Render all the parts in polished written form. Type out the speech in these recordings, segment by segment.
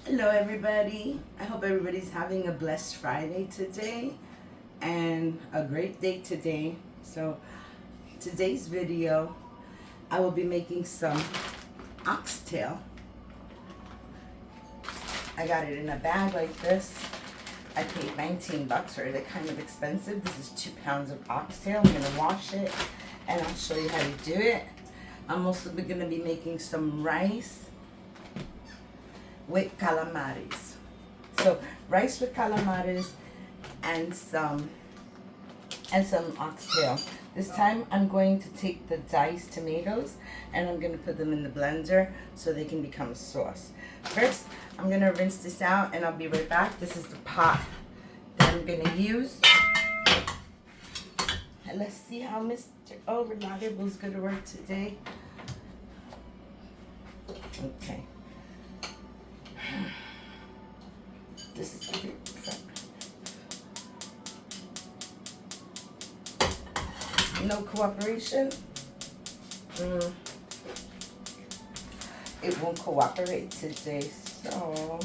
Hello everybody. I hope everybody's having a blessed Friday today and a great day today. So today's video, I will be making some oxtail. I got it in a bag like this. I paid 19 bucks for it. They're kind of expensive. This is 2 pounds of oxtail. I'm gonna wash it and I'll show you how to do it. I'm also gonna be making some rice with calamaris. So rice with calamaris and some oxtail. This time I'm going to take the diced tomatoes and I'm going to put them in the blender so they can become a sauce. First, I'm going to rinse this out and I'll be right back. This is the pot that I'm going to use. And let's see how Mr. Reliable is going to work today. Okay. This is the front. No cooperation. It won't cooperate today, so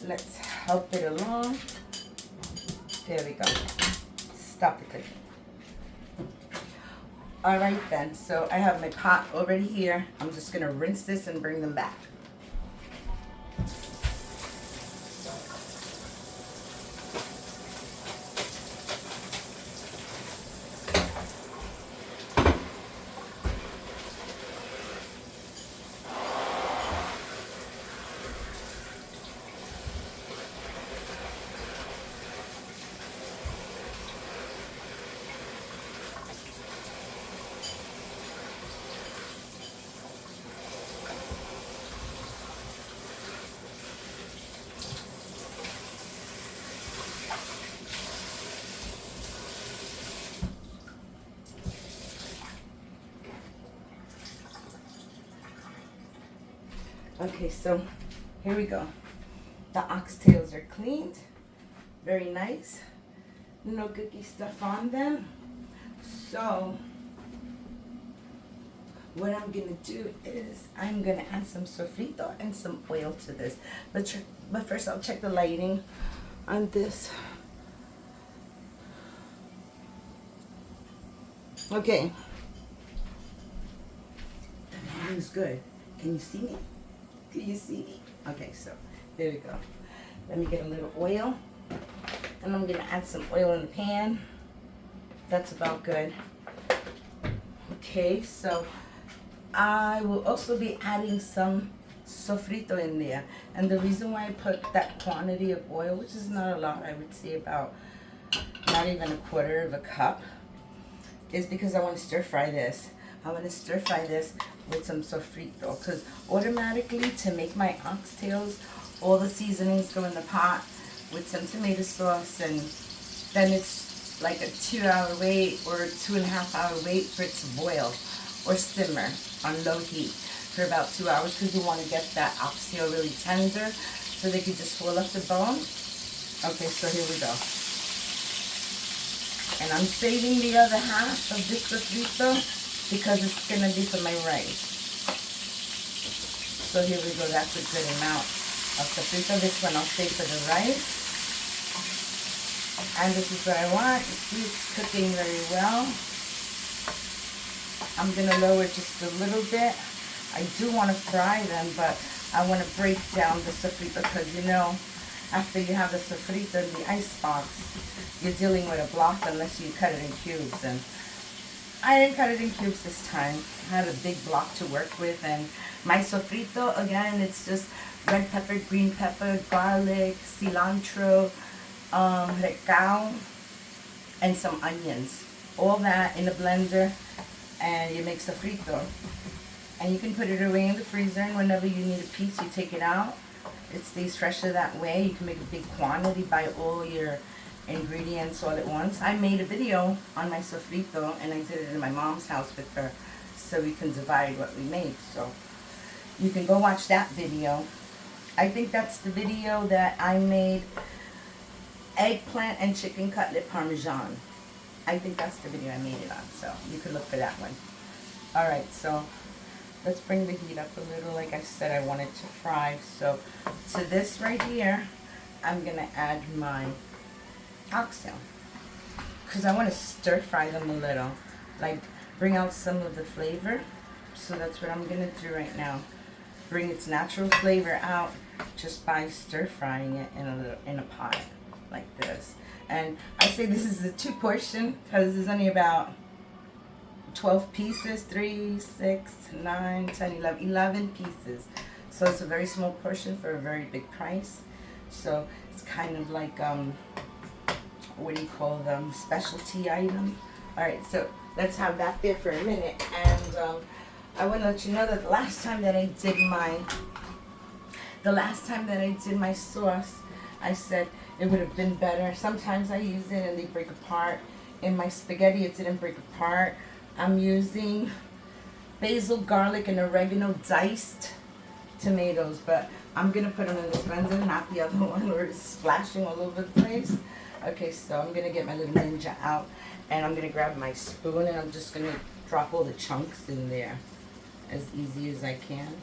let's help it along. There we go. Stop it clicking. Alright then, so I have my pot already here. I'm just going to rinse this and bring them back. Okay, so here we go. The oxtails are cleaned. Very nice. No cookie stuff on them. So what I'm gonna do is I'm gonna add some sofrito and some oil to this. But first I'll check the lighting on this. Okay. The lighting's good. Can you see me? Can you see me? Okay, so there we go. Let me get a little oil. And I'm gonna add some oil in the pan. That's about good. Okay, so I will also be adding some sofrito in there. And the reason why I put that quantity of oil, which is not a lot, I would say about not even a quarter of a cup, is because I want to stir fry this. I want to stir fry this with some sofrito because automatically to make my oxtails, all the seasonings go in the pot with some tomato sauce, and then it's like a 2-hour wait or a 2.5-hour wait for it to boil or simmer on low heat for about 2 hours because you want to get that oxtail really tender so they can just pull up the bone. Okay, so here we go. And I'm saving the other half of this sofrito because it's going to be for my rice. So here we go, that's a good amount of sofrito. This one I'll save for the rice. And this is what I want. You see it's cooking very well. I'm going to lower just a little bit. I do want to fry them, but I want to break down the sofrito because you know, after you have the sofrito in the ice box, you're dealing with a block unless you cut it in cubes. And I didn't cut it in cubes this time. I had a big block to work with. And my sofrito, again, it's just red pepper, green pepper, garlic, cilantro, recao, and some onions. All that in a blender, and you make sofrito. And you can put it away in the freezer, and whenever you need a piece, you take it out. It stays fresher that way. You can make a big quantity, buy all your ingredients all at once. I made a video on my sofrito and I did it in my mom's house with her so we can divide what we made. So you can go watch that video. I think that's the video that I made eggplant and chicken cutlet parmesan. I think that's the video I made it on, so you can look for that one. Alright, so let's bring the heat up a little. Like I said, I want it to fry. So to this right here, I'm gonna add my oxtail because I want to stir fry them a little, like bring out some of the flavor. So that's what I'm gonna do right now. Bring its natural flavor out just by stir frying it in a pot like this. And I say this is a 2 portion because there's only about 12 pieces, 3, 6, 9, 10, 11 pieces. So it's a very small portion for a very big price. So it's kind of like, what do you call them, specialty item. All right, so let's have that there for a minute. And I want to let you know that the last time that I did my sauce, I said it would have been better. Sometimes I use it and they break apart. In my spaghetti, it didn't break apart. I'm using basil, garlic, and oregano diced tomatoes, but I'm gonna put them in this blender, not the other one where it's splashing all over the place. Okay, so I'm gonna get my little ninja out and I'm gonna grab my spoon and I'm just gonna drop all the chunks in there as easy as I can.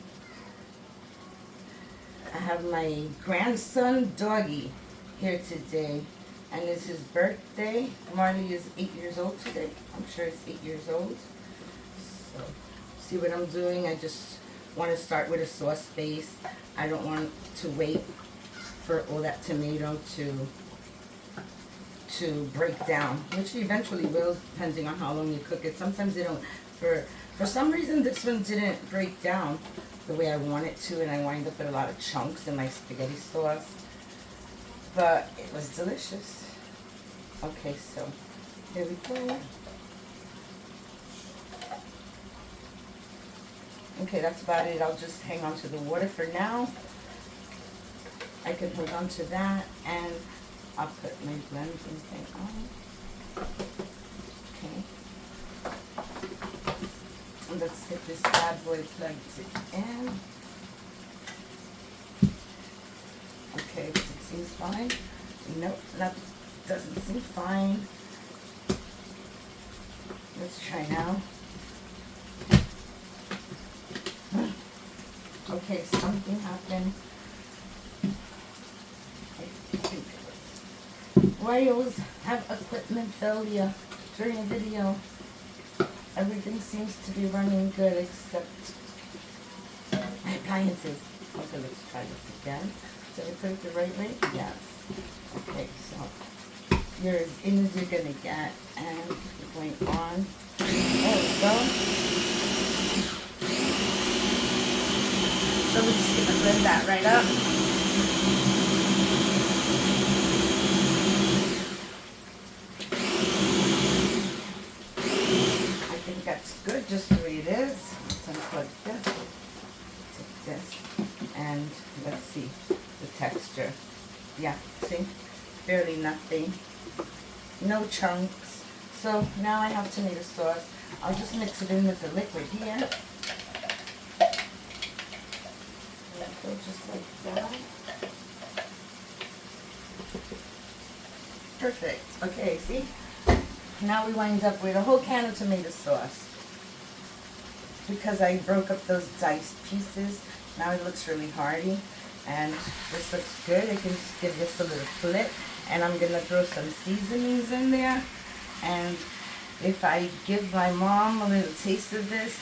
I have my grandson Doggy here today, and it's his birthday. Marley is 8 years old today. I'm sure it's 8 years old. So see what I'm doing? I just want to start with a sauce base. I don't want to wait for all that tomato to break down, which eventually will, depending on how long you cook it. Sometimes they don't. For some reason, this one didn't break down the way I want it to, and I wind up with a lot of chunks in my spaghetti sauce. But it was delicious. Okay, so here we go. Okay, that's about it. I'll just hang on to the water for now. I can hold on to that, and I'll put my blending thing on. Okay. And let's get this bad boy plugged in. Okay, it seems fine. Nope, that doesn't seem fine. Let's try now. Okay, something happened. Why you always have equipment failure during a video? Everything seems to be running good except my appliances. Okay, let's try this again. Did I put it the right way? Yes. Okay, so you're as in as you're gonna get, and you're going on. There we go. So we're just gonna blend that right up. I think that's good, just the way it is. Let's unplug this. Take this, and let's see the texture. Yeah, see? Barely nothing. No chunks. So now I have tomato sauce. I'll just mix it in with the liquid here. Go just like that. Perfect. Okay, see? Now we wind up with a whole can of tomato sauce. Because I broke up those diced pieces, now it looks really hearty. And this looks good. I can just give this a little flip. And I'm going to throw some seasonings in there. And if I give my mom a little taste of this,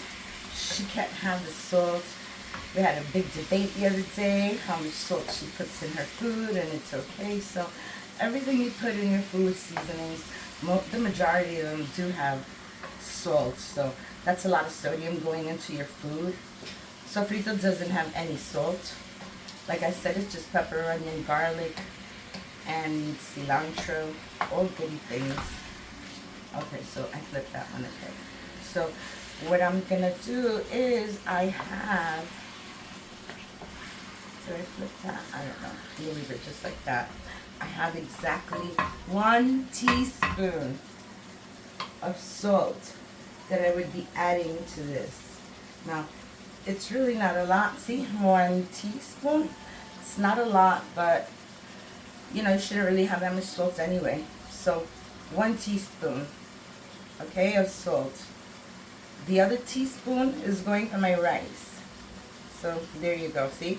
she can't have the salt. We had a big debate the other day how much salt she puts in her food, and it's okay. So everything you put in your food, seasonings, the majority of them do have salt. So that's a lot of sodium going into your food. Sofrito doesn't have any salt. Like I said, it's just pepper, onion, garlic, and cilantro, all goody things. Okay, so I flipped that one, okay. So what I'm gonna do is I have, did I flip that? I don't know, I'm gonna leave it just like that. I have exactly 1 teaspoon of salt that I would be adding to this. Now, it's really not a lot. See, 1 teaspoon. It's not a lot, but you know, you shouldn't really have that much salt anyway. So 1 teaspoon, okay, of salt. The other teaspoon is going for my rice. So there you go, see?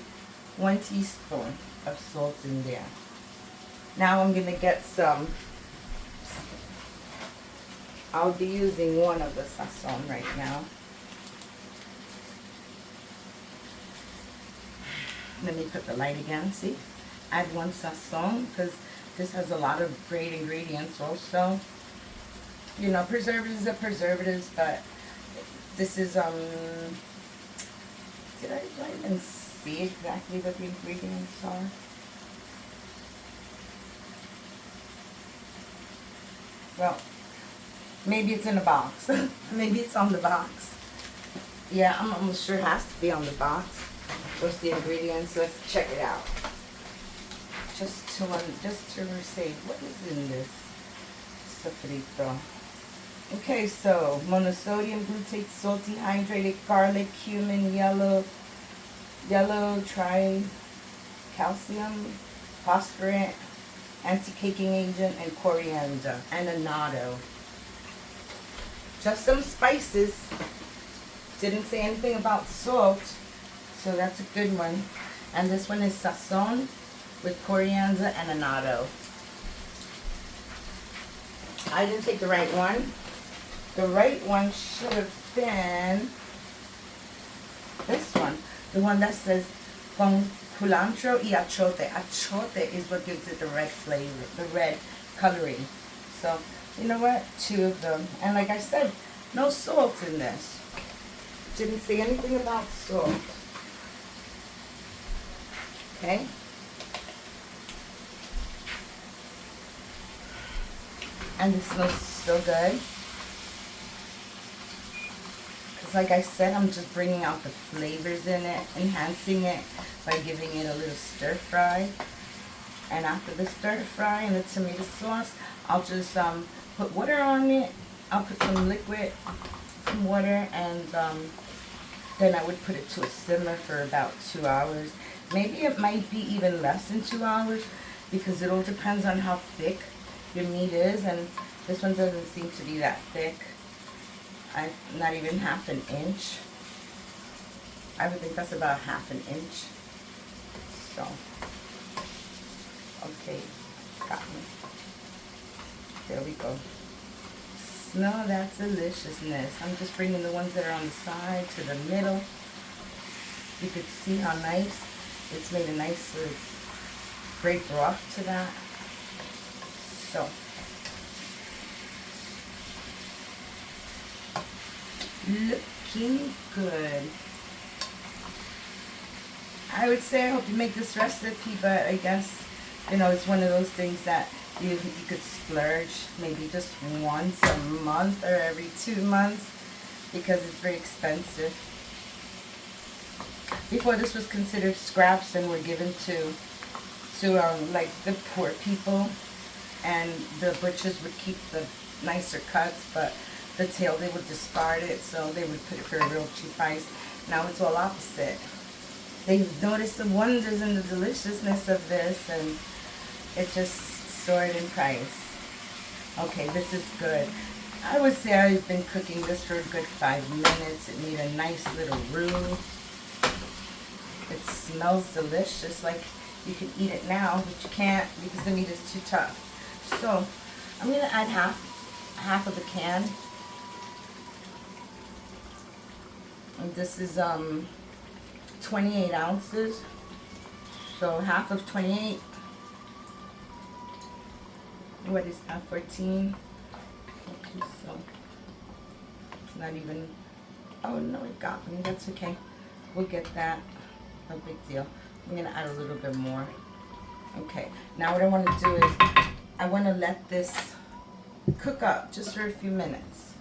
1 teaspoon of salt in there. Now I'm gonna get some, I'll be using one of the sazon right now. Let me put the light again, see? Add 1 sazon because this has a lot of great ingredients also. You know, preservatives are preservatives, but this is, did I even see exactly what the ingredients are? Well, maybe it's in a box. Maybe it's on the box. Yeah, I'm almost sure it has to be on the box. What's the ingredients? Let's check it out. Just to say, what is in this sofrito? Okay, so monosodium glutate, salty, hydrated garlic, cumin, yellow tricalcium, phosphorant, anti-caking agent, and coriander, and annatto. Just some spices. Didn't say anything about salt, so that's a good one. And this one is sazon with coriander and annatto. I didn't take the right one. The right one should have been this one. The one that says con culantro y achote. Achote is what gives it the red flavor, the red coloring. So, you know what? 2 of them. And like I said, no salt in this. Didn't say anything about salt. Okay? And it smells so good. Because like I said, I'm just bringing out the flavors in it, enhancing it by giving it a little stir fry. And after the stir fry and the tomato sauce, I'll just put water on it. I'll put some liquid, some water, and then I would put it to a simmer for about 2 hours. Maybe it might be even less than 2 hours because it all depends on how thick your meat is, and this one doesn't seem to be that thick. Not even half an inch. I would think that's about half an inch. So, okay, got me. There we go. Smell that deliciousness. I'm just bringing the ones that are on the side to the middle. You could see how nice. It's made a nice great broth to that. So, looking good. I would say I hope you make this recipe, but I guess, you know, it's one of those things that you could splurge maybe just once a month or every 2 months because it's very expensive. Before, this was considered scraps and were given to like the poor people, and the butchers would keep the nicer cuts, but the tail they would discard it, so they would put it for a real cheap price. Now it's all opposite. They've noticed the wonders and the deliciousness of this, and it just soared in price. Okay, this is good. I would say I've been cooking this for a good 5 minutes. It made a nice little roux. It smells delicious, like you can eat it now, but you can't because the meat is too tough. So I'm gonna add half of the can. And this is 28 ounces. So half of 28. What is that? 14. Okay, so it's not even. Oh no, it got me. That's okay. We'll get that. No big deal. I'm gonna add a little bit more. Okay. Now what I want to do is I want to let this cook up just for a few minutes.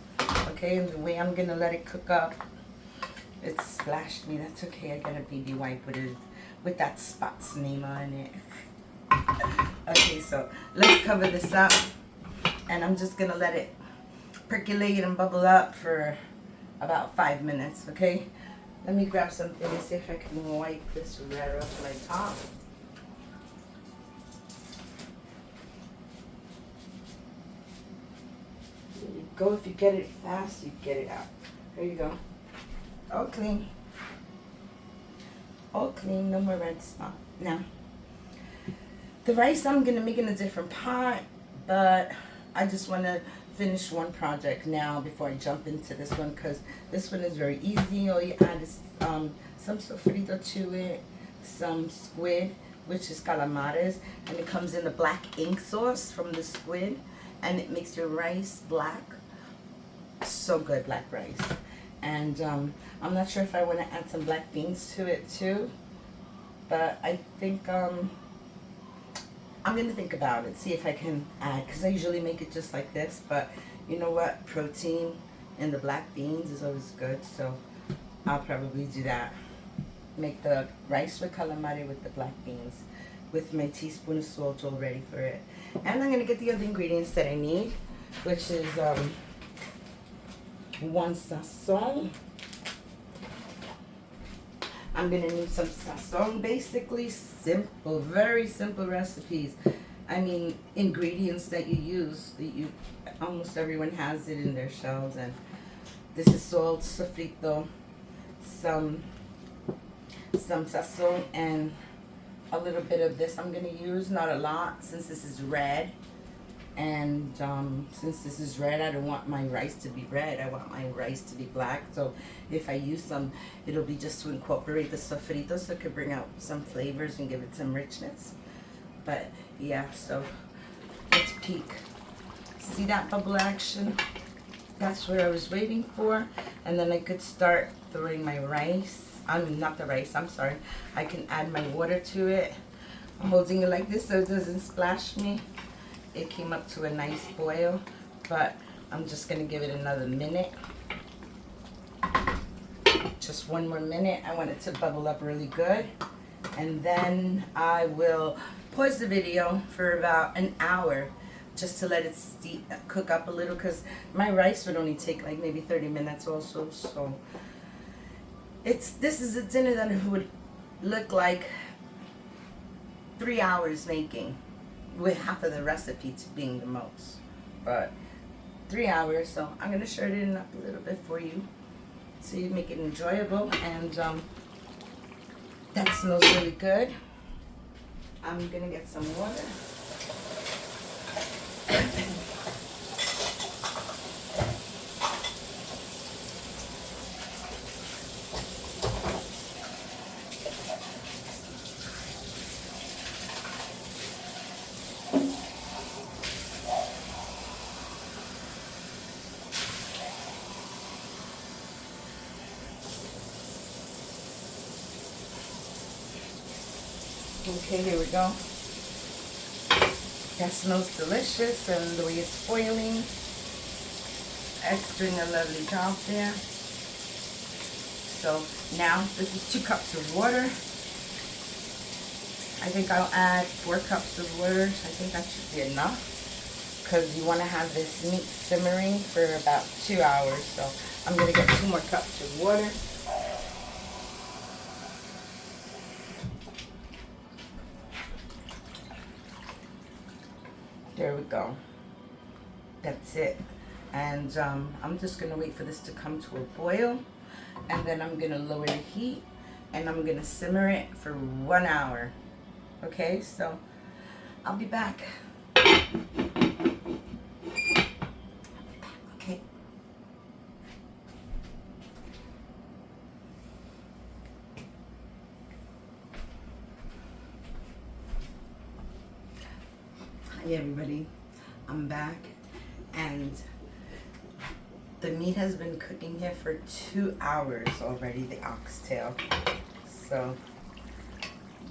Okay, and the way I'm gonna let it cook up, it splashed me. That's okay. I got a BB wipe with that spot's name on it. Okay, so let's cover this up, and I'm just gonna let it percolate and bubble up for about 5 minutes. Okay. Let me grab something and see if I can wipe this red off my top. There you go. If you get it fast, you get it out. Here you go. All clean. All clean, no more red spot. Now, the rice I'm gonna make in a different pot, but I just wanna finish one project now before I jump into this one, because this one is very easy. All you add is some sofrito to it, some squid, which is calamares, and it comes in the black ink sauce from the squid, and it makes your rice black. So good, black rice. And I'm not sure if I want to add some black beans to it too, but I think I'm going to think about it, see if I can add, because I usually make it just like this, but you know what, protein in the black beans is always good, so I'll probably do that. Make the rice with calamari with the black beans, with my teaspoon of salt all ready for it. And I'm going to get the other ingredients that I need, which is one sazon. I'm gonna need some sazon. Basically simple, very simple recipes. I mean, ingredients that you use, that almost everyone has it in their shelves. And this is salt, sofrito, some sazon, and a little bit of this I'm gonna use, not a lot, since this is red. And since this is red, I don't want my rice to be red. I want my rice to be black. So if I use some, it'll be just to incorporate the sofrito, so it could bring out some flavors and give it some richness. But yeah, so let's peek. See that bubble action? That's what I was waiting for. And then I could start throwing my rice. Not the rice, I'm sorry. I can add my water to it. I'm holding it like this so it doesn't splash me. It came up to a nice boil, but I'm just gonna give it another minute. Just one more minute. I want it to bubble up really good. And then I will pause the video for about an hour just to let it cook up a little, because my rice would only take like maybe 30 minutes also. So this is a dinner that would look like 3 hours making, with half of the recipe being the most, but 3 hours. So I'm gonna shorten it up a little bit for you, so you make it enjoyable. And that smells really good. I'm gonna get some water. Okay, here we go. That smells delicious, and the way it's boiling, it's doing a lovely job there. So now this is 2 cups of water. I think I'll add 4 cups of water. I think that should be enough, because you want to have this meat simmering for about 2 hours. So I'm going to get 2 more cups of water. There we go. That's it. And I'm just going to wait for this to come to a boil. And then I'm going to lower the heat. And I'm going to simmer it for 1 hour. Okay, so I'll be back. Okay. Hi everybody, I'm back, and the meat has been cooking here for 2 hours already, the oxtail. So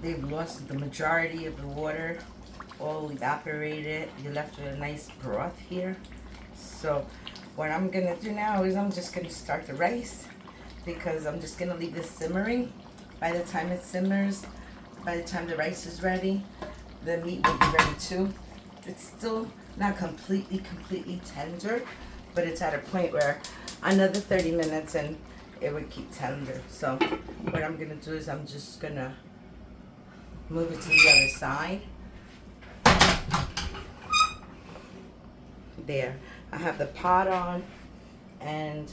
they've lost the majority of the water, all evaporated. You're left with a nice broth here. So what I'm gonna do now is I'm just gonna start the rice, because I'm just gonna leave this simmering. By the time it simmers, by the time the rice is ready, the meat will be ready too. It's still not completely tender, but it's at a point where another 30 minutes and it would keep tender. So what I'm gonna do is I'm just gonna move it to the other side. There, I have the pot on, and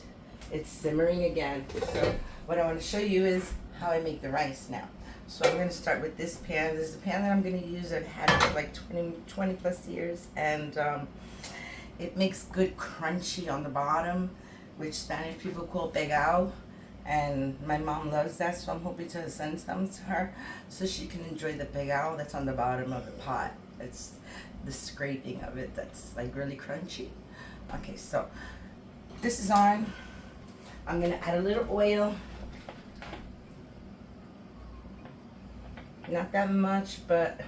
It's simmering again. So what I want to show you is how I make the rice now. So I'm going to start with this pan. This is a pan that I'm going to use. I've had it for like 20 plus years, and it makes good crunchy on the bottom, which Spanish people call pegao. And my mom loves that, so I'm hoping to send some to her so she can enjoy the pegao that's on the bottom of the pot. It's the scraping of it that's like really crunchy. Okay, so this is on. I'm gonna add a little oil. Not that much, but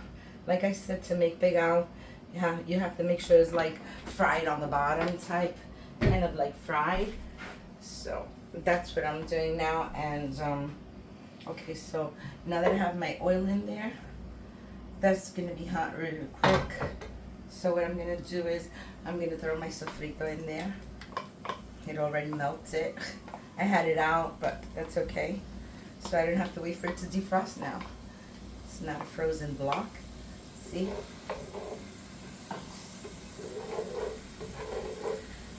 like I said, to make pegao, yeah, you have to make sure it's like fried on the bottom type, kind of like fried. So that's what I'm doing now. And okay, so now that I have my oil in there, that's gonna be hot really quick. So what I'm gonna do is I'm gonna throw my sofrito in there. It already melted. I had it out, but that's okay. So I don't have to wait for it to defrost now. It's not a frozen block. See?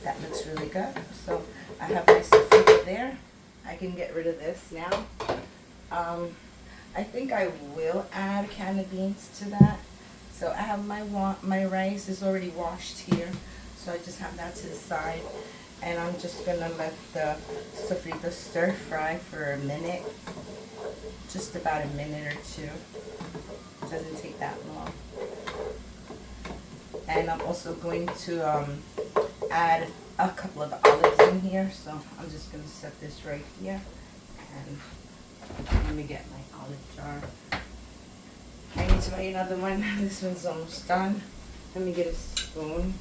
That looks really good. So I have my sofrito there. I can get rid of this now. I think I will add a can of beans to that. So I have my rice is already washed here. So I just have that to the side. And I'm just gonna let the sofrito stir fry for a minute. Just about a minute or two. It doesn't take that long. And I'm also going to add a couple of olives in here. So I'm just gonna set this right here. And let me get my olive jar. I need to buy another one. This one's almost done. Let me get a spoon.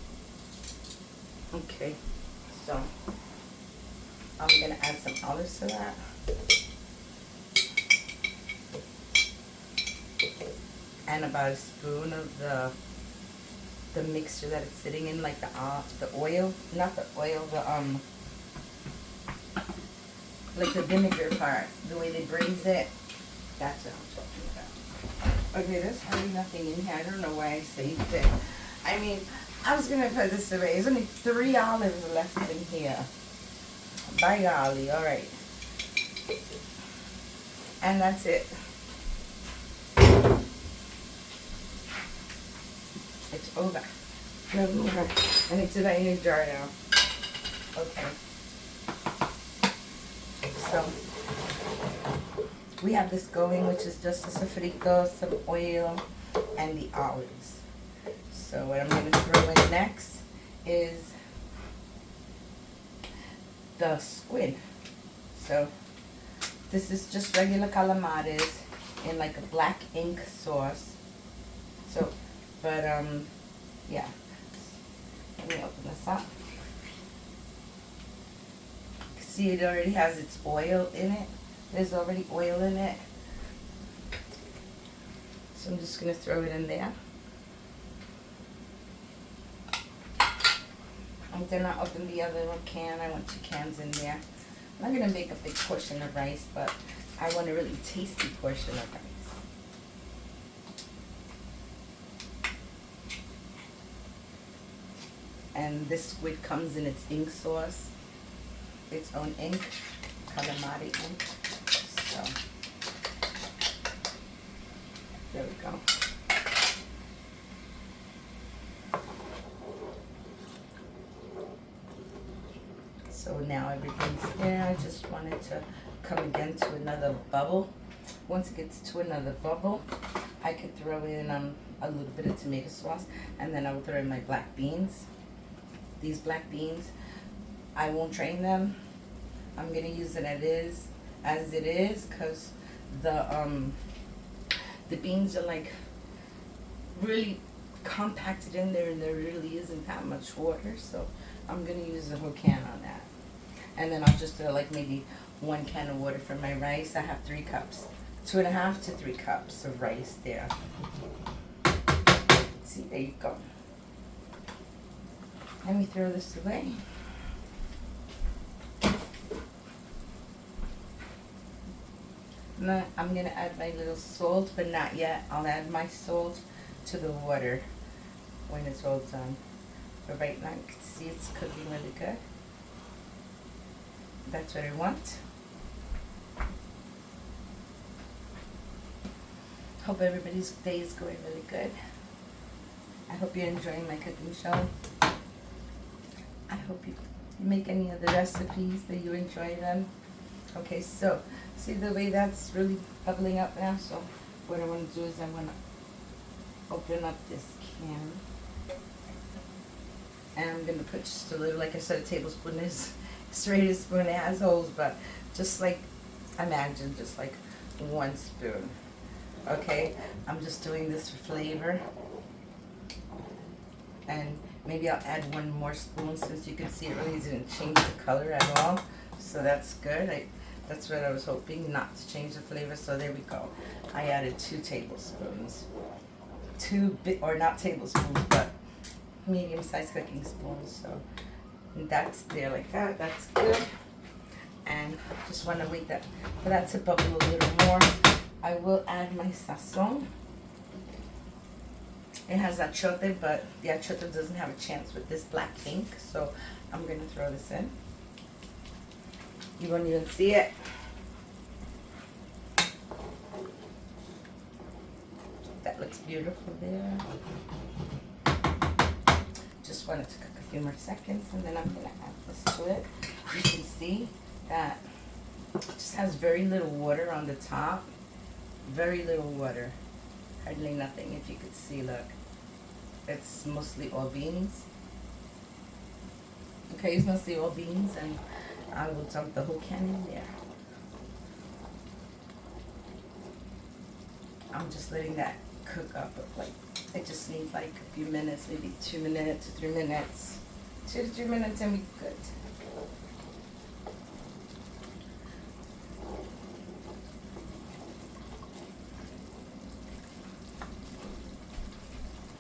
Okay, so I'm gonna add some olives to that. And about a spoon of the mixture that it's sitting in, like the oil, not the oil, like the vinegar part, the way they braise it. That's what I'm talking about. Okay, there's hardly nothing in here. I don't know why I saved it. I mean, I was gonna put this away. There's only 3 olives left in here. By golly, all right. And that's it. It's over. No more. I need to buy a new jar now. Okay. So we have this going, which is just a sofrito, some oil, and the olives. So what I'm going to throw in next is the squid. So this is just regular calamaris in like a black ink sauce. So, but yeah. Let me open this up. See, it already has its oil in it. There's already oil in it. So I'm just going to throw it in there. And then I open the other can. I want 2 cans in there. I'm not going to make a big portion of rice, but I want a really tasty portion of rice. And this squid comes in its ink sauce, its own ink, Calamari ink. So there we go. So now everything's there. I just wanted to come again to another bubble. Once it gets to another bubble, I could throw in a little bit of tomato sauce, and then I will throw in my black beans. These black beans, I won't drain them. I'm gonna use it as it is, because the beans are like really compacted in there, and there really isn't that much water. So I'm gonna use the whole can on that, and then I'll just throw like maybe 1 can of water for my rice. I have 3 cups, 2.5 to 3 cups of rice there. See, there you go. Let me throw this away. Now I'm going to add my little salt, but not yet. I'll add my salt to the water when it's all done. But right now you can see it's cooking really good. That's what I want. Hope everybody's day is going really good. I hope you're enjoying my cooking show. I hope you make any of the recipes that you enjoy them. Okay, so see the way that's really bubbling up now? So what I want to do is I want to open up this can. And I'm going to put just a little, like I said, a tablespoon is straight a spoon. It has holes, but just like, imagine just like 1 spoon. Okay, I'm just doing this for flavor. And maybe I'll add 1 more spoon since you can see it really didn't change the color at all. So that's good. That's what I was hoping, not to change the flavor. So there we go. I added 2 tablespoons. 2 big, or not tablespoons, but medium-sized cooking spoons. So that's there like that. That's good. And just want to wait for that to bubble a little more. I will add my sazon. It has achote, but the achote doesn't have a chance with this black ink, so I'm going to throw this in. You won't even see it. That looks beautiful there. Just wanted to cook a few more seconds, and then I'm going to add this to it. You can see that it just has very little water on the top. Very little water. Hardly nothing, if you could see, look. It's mostly all beans. Okay, it's mostly all beans, and I will dump the whole can in there. I'm just letting that cook up, like, it just needs like a few minutes, maybe 2 minutes to 3 minutes. 2 to 3 minutes and we're good.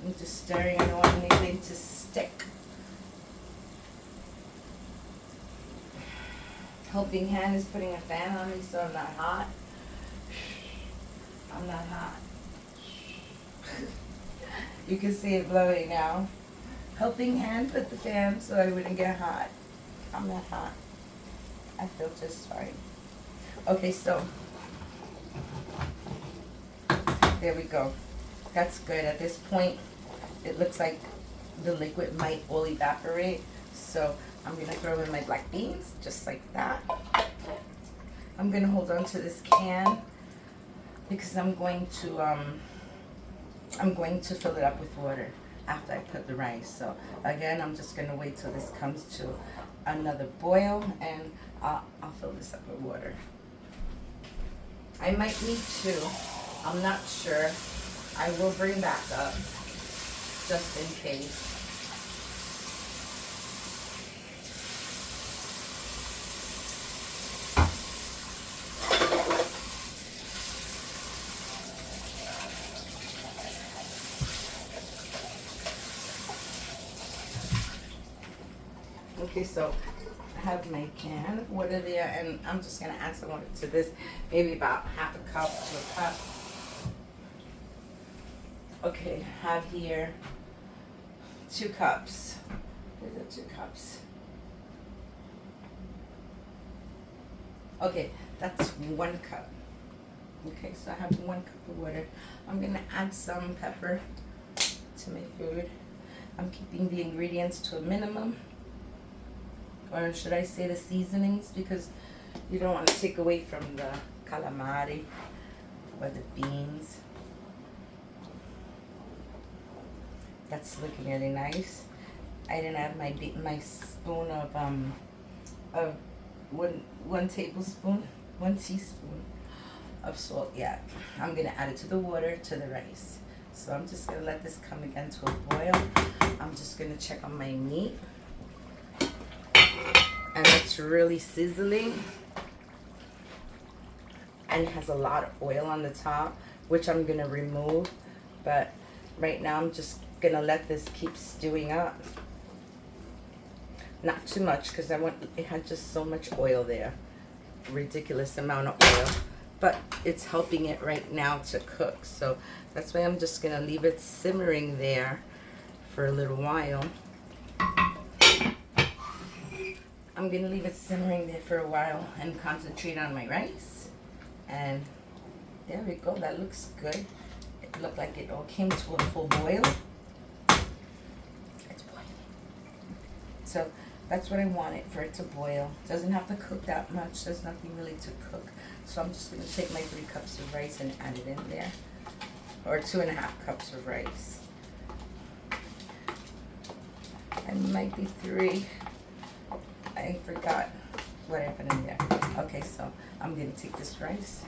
I'm just stirring. I don't want anything to stick. Helping hand is putting a fan on me so I'm not hot. I'm not hot. You can see it blowing now. Helping hand put the fan so I wouldn't get hot. I'm not hot. I feel just fine. Okay, so there we go. That's good. At this point, it looks like the liquid might all evaporate. So I'm going to throw in my black beans, just like that. I'm going to hold on to this can because I'm going to fill it up with water after I put the rice. So again, I'm just going to wait till this comes to another boil, and I'll fill this up with water. I might need 2. I'm not sure. I will bring back up just in case. Okay, so I have my can of water there, and I'm just going to add some water to this, maybe about half a cup to a cup. Okay, I have here 2 cups. These are 2 cups. Okay, that's 1 cup. Okay, so I have 1 cup of water. I'm going to add some pepper to my food. I'm keeping the ingredients to a minimum. Or should I say the seasonings, because you don't want to take away from the calamari or the beans. That's looking really nice. I didn't add my spoon of one tablespoon, 1 teaspoon of salt yet. I'm gonna add it to the water, to the rice. So I'm just gonna let this come again to a boil. I'm just gonna check on my meat, and it's really sizzling, and it has a lot of oil on the top, which I'm gonna remove. But right now I'm just gonna let this keep stewing up. Not too much, because it had just so much oil there, ridiculous amount of oil, but it's helping it right now to cook. So that's why I'm just gonna leave it simmering there for a little while. I'm I'm gonna leave it simmering there for a while and concentrate on my rice. And there we go, that looks good. It looked like it all came to a full boil. It's boiling. So that's what I want it for it to boil. Doesn't have to cook that much. There's nothing really to cook. So I'm just gonna take my 3 cups of rice and add it in there. Or 2.5 cups of rice. And might be 3. I forgot what I put in there. Okay, so I'm gonna take this rice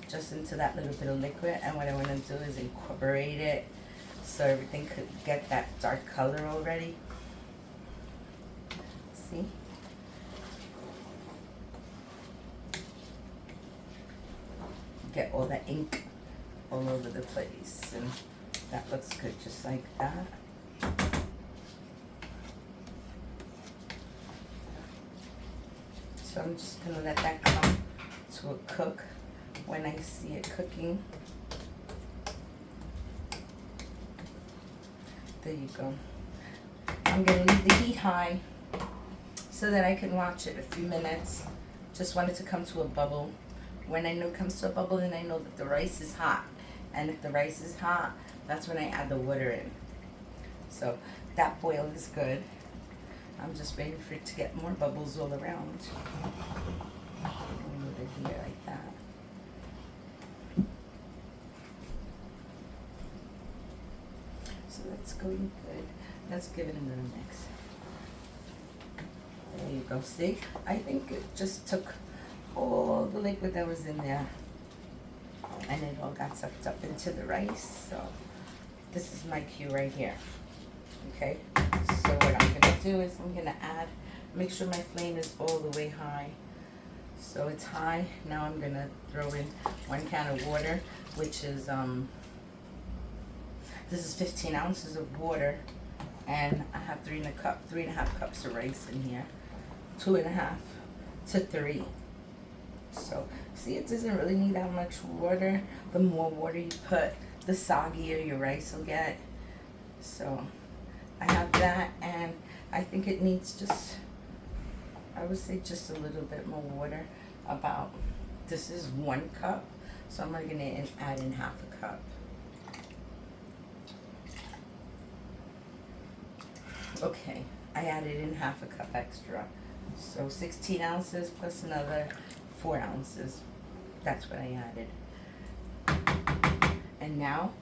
just into that little bit of liquid, and what I want to do is incorporate it so everything could get that dark color already. See? Get all the ink all over the place, and that looks good just like that. So I'm just gonna let that come to a cook. When I see it cooking, there you go. I'm gonna leave the heat high so that I can watch it a few minutes. Just want it to come to a bubble. When I know it comes to a bubble, then I know that the rice is hot. And if the rice is hot, that's when I add the water in. So that boil is good. I'm just waiting for it to get more bubbles all around. Move it here like that. So that's going good. Let's give it a little mix. There you go. See? I think it just took all the liquid that was in there and it all got sucked up into the rice. So this is my cue right here. Okay? So what I'm going to do is I'm going to add, make sure my flame is all the way high. So it's high. Now I'm going to throw in 1 can of water, which is, this is 15 ounces of water, and I have 3.5 cups of rice in here. 2.5 to 3. So see, it doesn't really need that much water. The more water you put, the soggier your rice will get. So I have that, and I think it needs just, I would say just a little bit more water. About, this is 1 cup, so I'm going to add in 1/2 cup. Okay, I added in 1/2 cup extra. So 16 ounces plus another 4 ounces. That's what I added. And now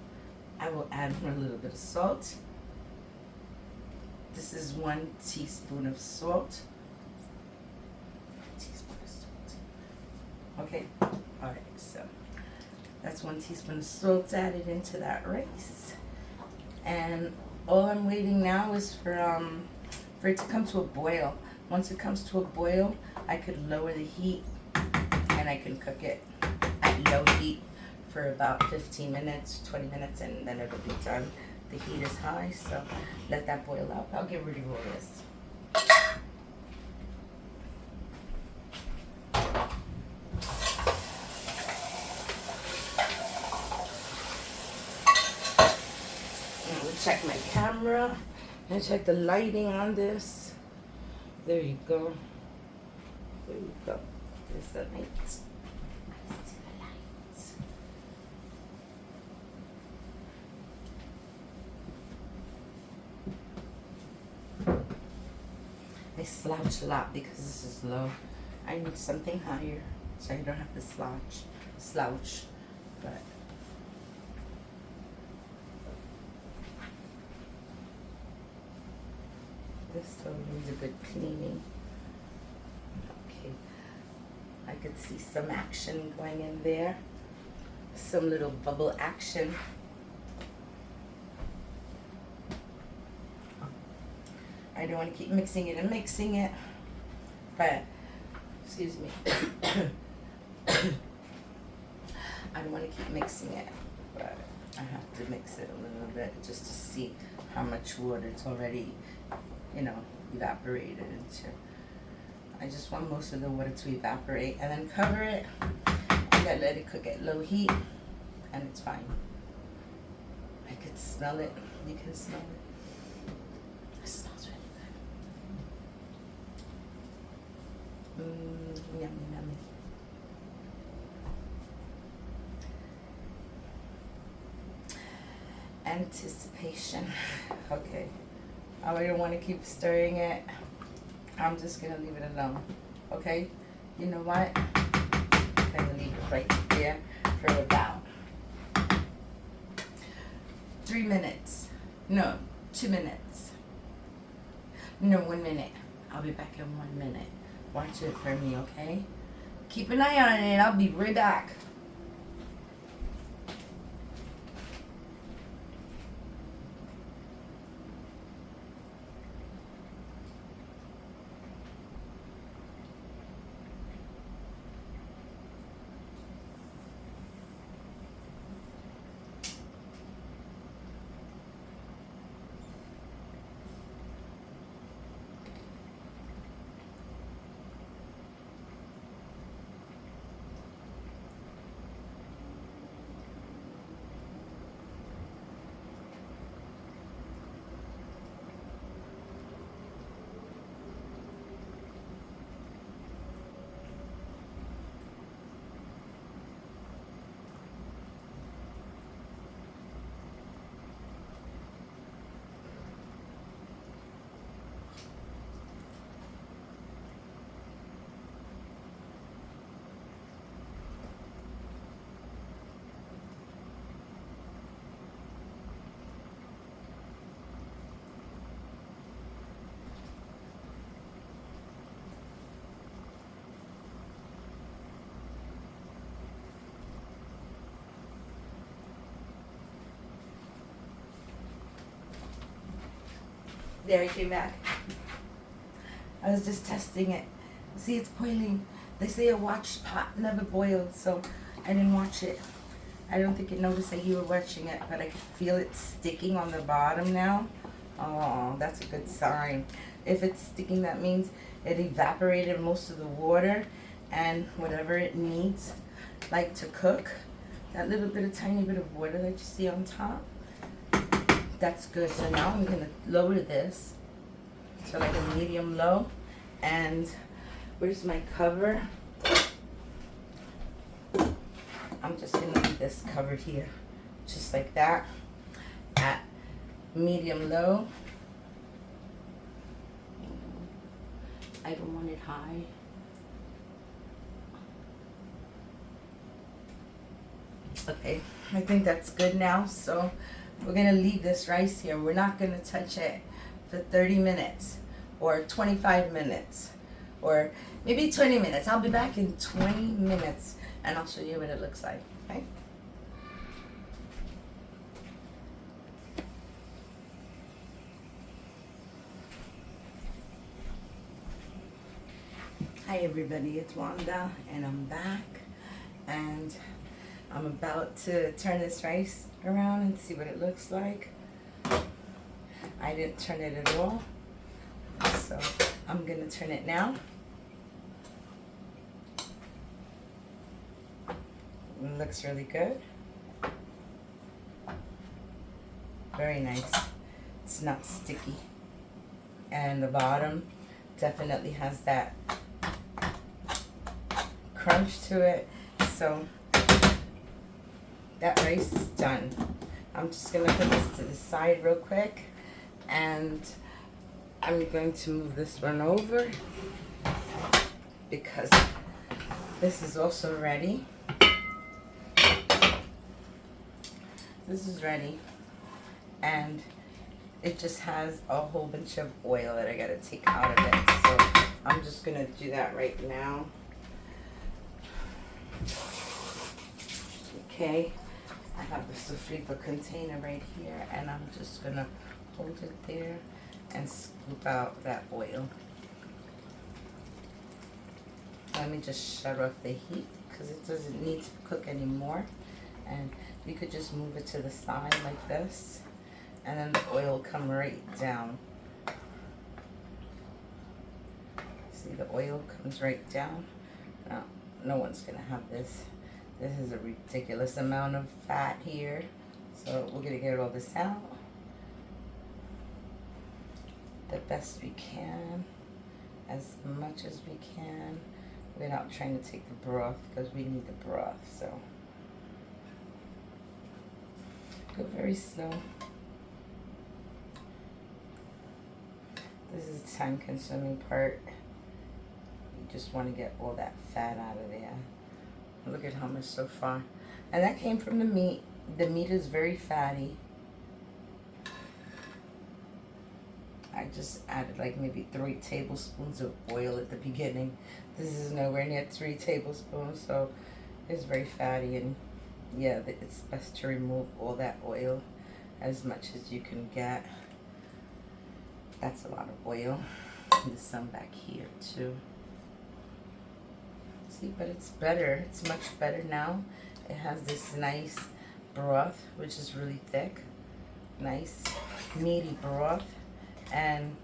I will add a little bit of salt. This is 1 teaspoon of salt. Okay, alright, so that's 1 teaspoon of salt added into that rice. And all I'm waiting now is for it to come to a boil. Once it comes to a boil, I could lower the heat and I can cook it at low heat for about 15 minutes, 20 minutes, and then it'll be done. The heat is high, so let that boil out. I'll get rid of all this. Check my camera and check the lighting on this. There you go. There you go. There's the light. See the lights. I slouch a lot because this is low. I need something higher so I don't have to slouch. But this stove needs a good cleaning. Okay, I could see some action going in there. Some little bubble action. I don't want to keep mixing it and mixing it, but, excuse me. I don't want to keep mixing it, but I have to mix it a little bit just to see how much water it's already, you know, evaporated into. I just want most of the water to evaporate, and then cover it and then let it cook at low heat, and it's fine. I could smell it. You can smell it. It smells really Yummy, yummy. Anticipation. Okay. I don't want to keep stirring it. I'm just going to leave it alone. Okay? You know what? I'm going to leave it right there for about 3 minutes. No, 2 minutes. No, 1 minute. I'll be back in 1 minute. Watch it for me, okay? Keep an eye on it. I'll be right back. There, it came back. I was just testing it. See, it's boiling. They say a watched pot never boiled, so I didn't watch it. I don't think it noticed that you were watching it, but I could feel it sticking on the bottom now. Oh, that's a good sign. If it's sticking, that means it evaporated most of the water and whatever it needs, like to cook. That little bit of tiny bit of water that you see on top, that's good. So now I'm gonna lower this to like a medium low. And where's my cover? I'm just gonna leave this covered here, just like that, at medium low. I don't want it high. Okay, I think that's good now. So we're gonna leave this rice here. We're not gonna touch it for 30 minutes or 25 minutes or maybe 20 minutes. I'll be back in 20 minutes and I'll show you what it looks like, okay? Hi everybody, it's Wanda and I'm back and I'm about to turn this rice around and see what it looks like. I didn't turn it at all, so I'm gonna turn it now. It looks really good. Very nice. It's not sticky. And the bottom definitely has that crunch to it. So that rice is done. I'm just gonna put this to the side real quick and I'm going to move this one over because this is also ready. This is ready and it just has a whole bunch of oil that I gotta take out of it. So I'm just gonna do that right now. Okay, I have the sofrito container right here and I'm just gonna hold it there and scoop out that oil. Let me just shut off the heat because it doesn't need to cook anymore. And you could just move it to the side like this and then the oil will come right down. See, the oil comes right down. Now, no one's gonna have this. This is a ridiculous amount of fat here. So we're gonna get all this out the best we can. as much as we can without trying to take the broth, because we need the broth. So go very slow. This is the time consuming part. You just want to get all that fat out of there. Look at how much so far. And that came from the meat. The meat is very fatty. I just added like maybe 3 tablespoons of oil at the beginning. This is nowhere near 3 tablespoons, so it's very fatty. And yeah, it's best to remove all that oil as much as you can get. That's a lot of oil. There's some back here too. See, but it's better. It's much better now. It has this nice broth, which is really thick. Nice, meaty broth. And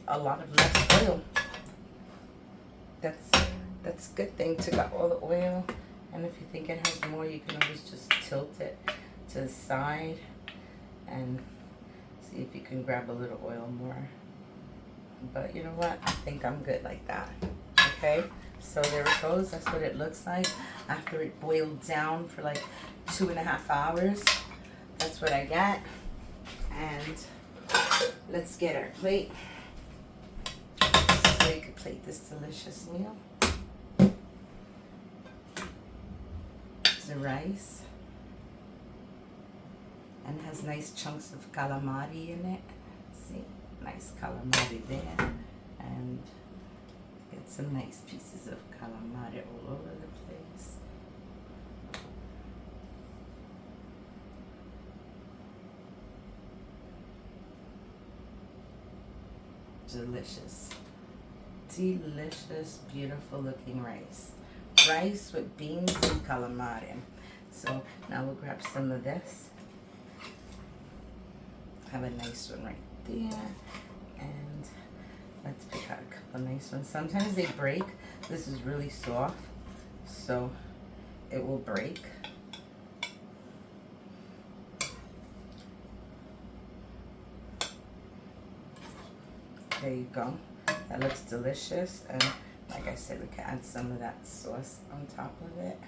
a lot of less oil. That's a good thing. Took out all the oil. And if you think it has more, you can always just tilt it to the side and see if you can grab a little oil more. But you know what? I think I'm good like that. Okay? So there it goes. That's what it looks like after it boiled down for like 2.5 hours. That's what I got. And let's get our plate so we can plate this delicious meal. The rice, and it has nice chunks of calamari in it. See, nice calamari there, and get some nice pieces of calamari all over the place. Delicious, delicious, beautiful looking rice. Rice with beans and calamari. So now we'll grab some of this. Have a nice one right there. And let's pick out a couple nice ones. Sometimes they break. This is really soft, so it will break. There you go. That looks delicious. And like I said, we can add some of that sauce on top of it.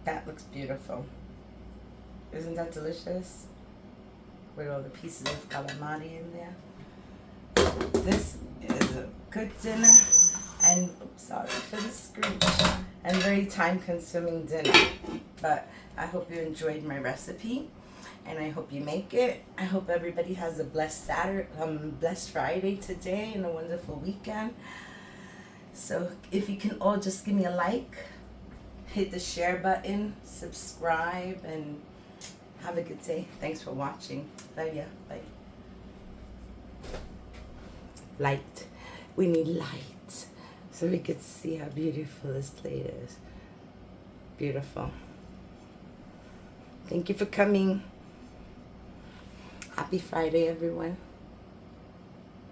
That looks beautiful. Isn't that delicious? With all the pieces of calamari in there. This is a good dinner. And sorry for the screech. And very time-consuming dinner. But I hope you enjoyed my recipe, and I hope you make it. I hope everybody has a blessed blessed Friday today and a wonderful weekend. So if you can all just give me a like, hit the share button, subscribe, and have a good day. Thanks for watching. Love ya. Bye. Light. We need light so we could see how beautiful this plate is. Beautiful. Thank you for coming. Happy Friday, everyone.